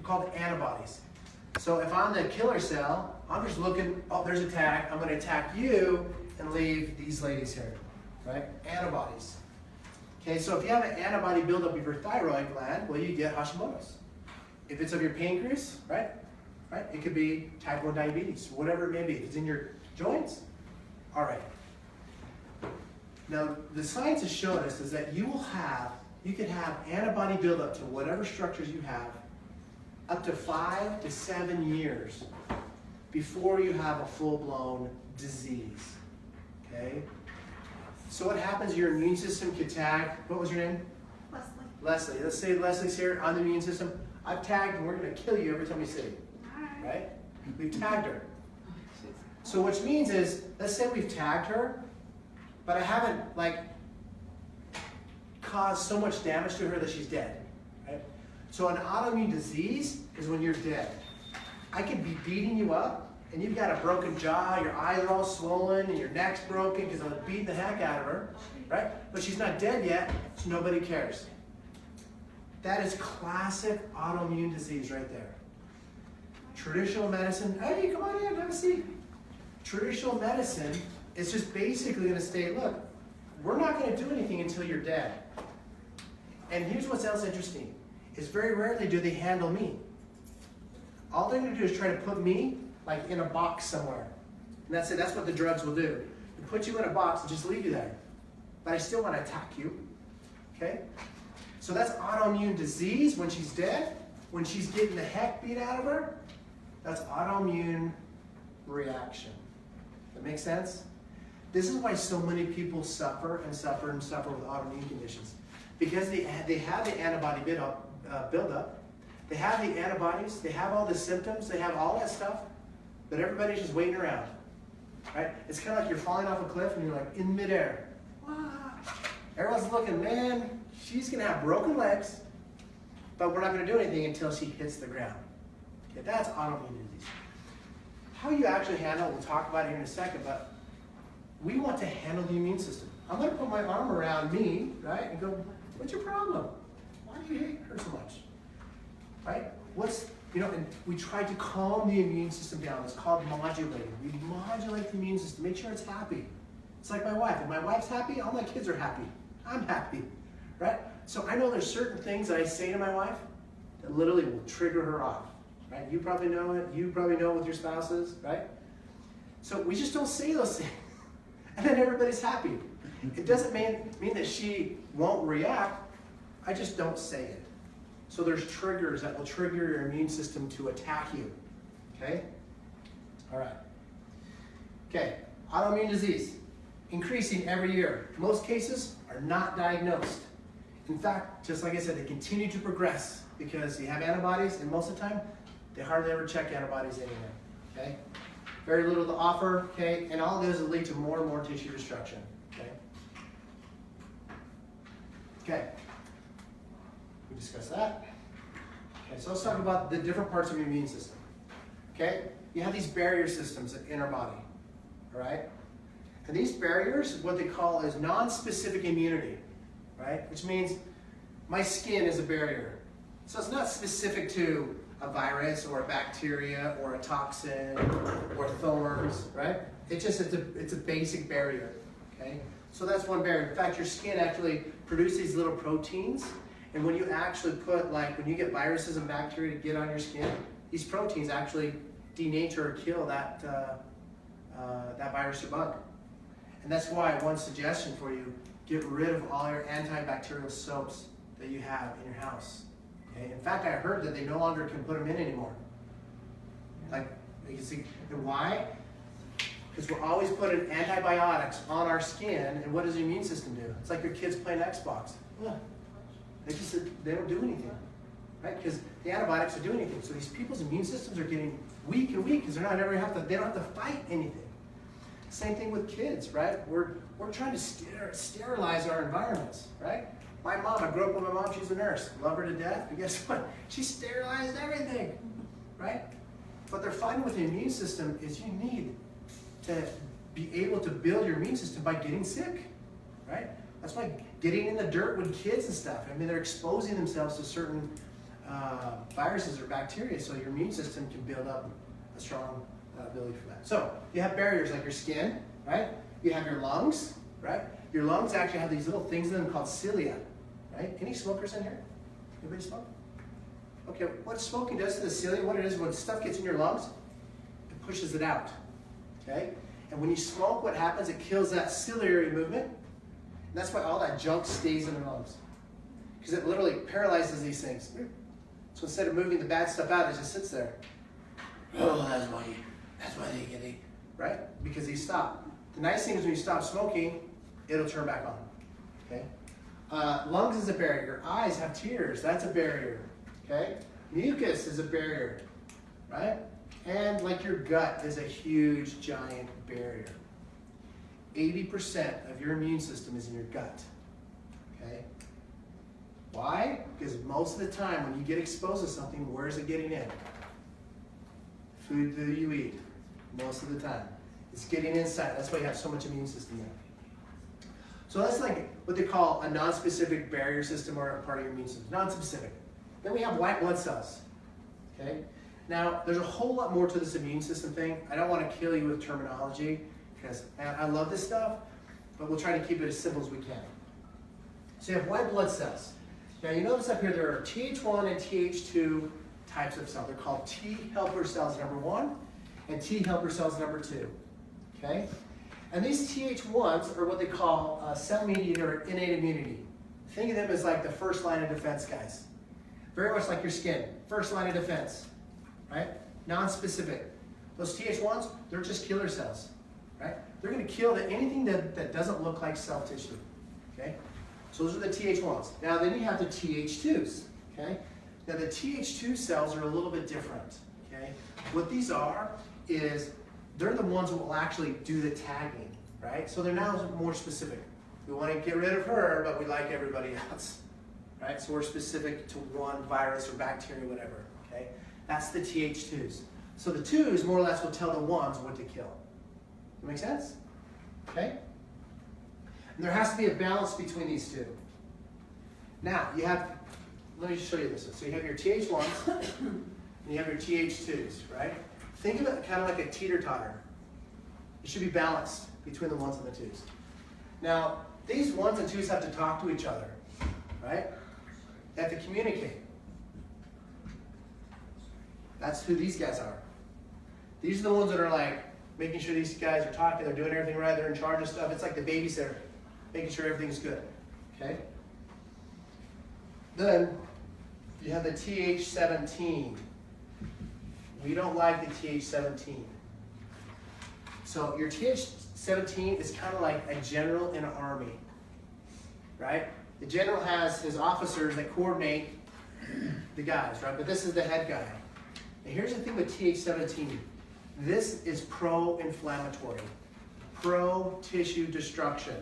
called antibodies. So if I'm the killer cell, I'm just looking, oh, there's a tag, I'm going to attack you and leave these ladies here, right? Antibodies. Okay, so if you have an antibody buildup of your thyroid gland, well, you get Hashimoto's. If it's of your pancreas, right? It could be type 1 diabetes, whatever it may be. If it's in your joints, all right. Now, the science has shown us is that you could have antibody buildup to whatever structures you have up to 5 to 7 years before you have a full-blown disease, okay? So what happens, your immune system could tag, what was your name? Leslie. Leslie. Let's say Leslie's here on the immune system. I've tagged and we're going to kill you every time we see you, right? We've tagged her. So which means is, let's say we've tagged her, but I haven't caused so much damage to her that she's dead, right? So an autoimmune disease is when you're dead. I could be beating you up and you've got a broken jaw, your eyes are all swollen and your neck's broken because I was beating the heck out of her, right? But she's not dead yet, so nobody cares. That is classic autoimmune disease right there. Traditional medicine, hey, come on in, have a seat. Traditional medicine is just basically going to say, look, we're not going to do anything until you're dead. And here's what's else interesting, is very rarely do they handle me. All they're going to do is try to put me like in a box somewhere. And that's it, that's what the drugs will do. They put you in a box and just leave you there. But I still want to attack you, okay? So that's autoimmune disease when she's dead. When she's getting the heck beat out of her, that's autoimmune reaction. That makes sense? This is why so many people suffer and suffer and suffer with autoimmune conditions. Because they have the antibody buildup, they have the antibodies, they have all the symptoms, they have all that stuff, but everybody's just waiting around, right? It's kind of like you're falling off a cliff and you're like in midair. Wow. Everyone's looking, man, she's gonna have broken legs, but we're not gonna do anything until she hits the ground. Okay, that's autoimmune disease. How you actually handle it, we'll talk about it here in a second, but we want to handle the immune system. I'm gonna put my arm around me, right, and go, what's your problem? Why do you hate her so much? Right? And we try to calm the immune system down. It's called modulating. We modulate the immune system, make sure it's happy. It's like my wife. If my wife's happy, all my kids are happy. I'm happy, right? So I know there's certain things that I say to my wife that literally will trigger her off, right? You probably know it. You probably know it with your spouses, right? So we just don't say those things. And then everybody's happy. It doesn't mean that she won't react. I just don't say it. So there's triggers that will trigger your immune system to attack you. Okay? All right. Okay, autoimmune disease, increasing every year. Most cases are not diagnosed. In fact, just like I said, they continue to progress because you have antibodies, and most of the time, they hardly ever check antibodies anyway. Okay? Very little to offer, okay? And all of those will lead to more and more tissue destruction. Okay? Okay. We discussed that. Okay, so let's talk about the different parts of your immune system. Okay? You have these barrier systems in our body. All right? And these barriers, what they call is non-specific immunity, right? Which means my skin is a barrier. So it's not specific to a virus or a bacteria or a toxin or thorns, right? It's a basic barrier, okay? So that's one barrier. In fact, your skin actually produces these little proteins, and when you actually put, like when you get viruses and bacteria to get on your skin, these proteins actually denature or kill that virus or bug. And that's why one suggestion for you, get rid of all your antibacterial soaps that you have in your house. Okay? In fact, I heard that they no longer can put them in anymore. Like, you see, and why? Because we're always putting antibiotics on our skin, and what does the immune system do? It's like your kids playing Xbox. Ugh. They don't do anything, right? Because the antibiotics don't do anything. So these people's immune systems are getting weak and weak because they don't have to fight anything. Same thing with kids, right? We're trying to sterilize our environments, right? My mom, I grew up with my mom, she's a nurse. Love her to death, but guess what? She sterilized everything, right? What they're fighting with the immune system is you need to be able to build your immune system by getting sick, right? That's why getting in the dirt with kids and stuff, I mean, they're exposing themselves to certain viruses or bacteria, so your immune system can build up a strong ability for that. So you have barriers like your skin, right? You have your lungs, right? Your lungs actually have these little things in them called cilia, right? Any smokers in here? Anybody smoke? Okay, what smoking does to the cilia, what it is, when stuff gets in your lungs, it pushes it out, okay? And when you smoke, what happens, it kills that ciliary movement. And that's why all that junk stays in the lungs. Because it literally paralyzes these things. So instead of moving the bad stuff out, it just sits there. Oh, that's why they get it, right? Because you stop. The nice thing is when you stop smoking, it'll turn back on, okay? Lungs is a barrier. Your eyes have tears. That's a barrier, okay? Mucus is a barrier, right? And like your gut is a huge, giant barrier. 80% of your immune system is in your gut, okay? Why? Because most of the time when you get exposed to something, where is it getting in? Food that you eat, most of the time. It's getting inside. That's why you have so much immune system there. So that's like what they call a non-specific barrier system or a part of your immune system. Non-specific. Then we have white blood cells, okay? Now, there's a whole lot more to this immune system thing. I don't want to kill you with terminology because, man, I love this stuff, but we'll try to keep it as simple as we can. So you have white blood cells. Now, you notice up here there are Th1 and Th2 types of cells. They're called T helper cells number 1 and T helper cells number 2, okay? And these Th1s are what they call cell-mediated or innate immunity. Think of them as like the first line of defense guys. Very much like your skin, first line of defense, right? Non-specific. Those Th1s, they're just killer cells, right? They're going to kill anything that doesn't look like cell tissue, okay? So those are the Th1s. Now then you have the Th2s, okay? Now the Th2 cells are a little bit different, okay? What these are is they're the ones that will actually do the tagging, right? So they're now more specific. We want to get rid of her, but we like everybody else, right? So we're specific to one virus or bacteria, whatever, okay? That's the Th2s. So the 2s more or less will tell the 1s what to kill. Does that make sense? Okay? And there has to be a balance between these two. Now, you have, let me show you this. So you have your Th1s and you have your Th2s, right? Think of it kind of like a teeter-totter. It should be balanced between the 1s and the 2s. Now, these 1s and 2s have to talk to each other, right? They have to communicate. That's who these guys are. These are the ones that are like making sure these guys are talking, they're doing everything right, they're in charge of stuff. It's like the babysitter, making sure everything's good, okay? Then you have the Th17. We don't like the Th17. So your Th17 is kind of like a general in an army, right? The general has his officers that coordinate the guys, right? But this is the head guy. And here's the thing with Th17. This is pro-inflammatory, pro-tissue destruction,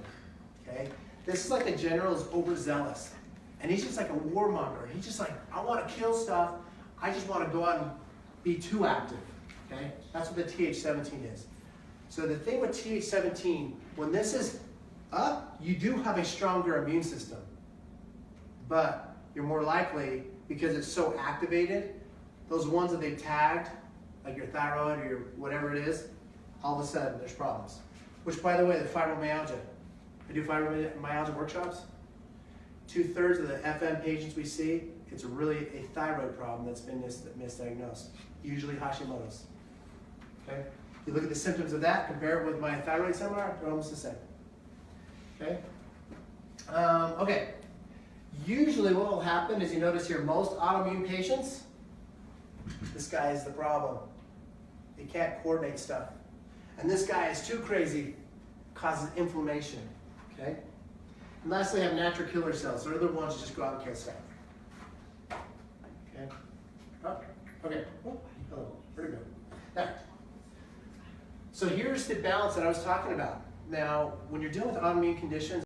okay? This is like the general is overzealous. And he's just like a warmonger. He's just like, I want to kill stuff. I just want to go out and be too active, okay? That's what the Th17 is. So the thing with Th17, when this is up, you do have a stronger immune system. But you're more likely, because it's so activated, those ones that they've tagged, like your thyroid or your whatever it is, all of a sudden there's problems. Which, by the way, the fibromyalgia. I do fibromyalgia workshops. 2/3 of the FM patients we see, it's really a thyroid problem that's been misdiagnosed. Usually Hashimoto's. Okay? You look at the symptoms of that, compare it with my thyroid seminar, they're almost the same. Okay? Okay. Usually what will happen is you notice here, most autoimmune patients, this guy is the problem. They can't coordinate stuff. And this guy is too crazy, causes inflammation. Okay? And lastly, I have natural killer cells. They're the ones that just go out and kill stuff. Okay? Oh, okay. Oh, hello. Very good. Now, so here's the balance that I was talking about. Now, when you're dealing with autoimmune conditions,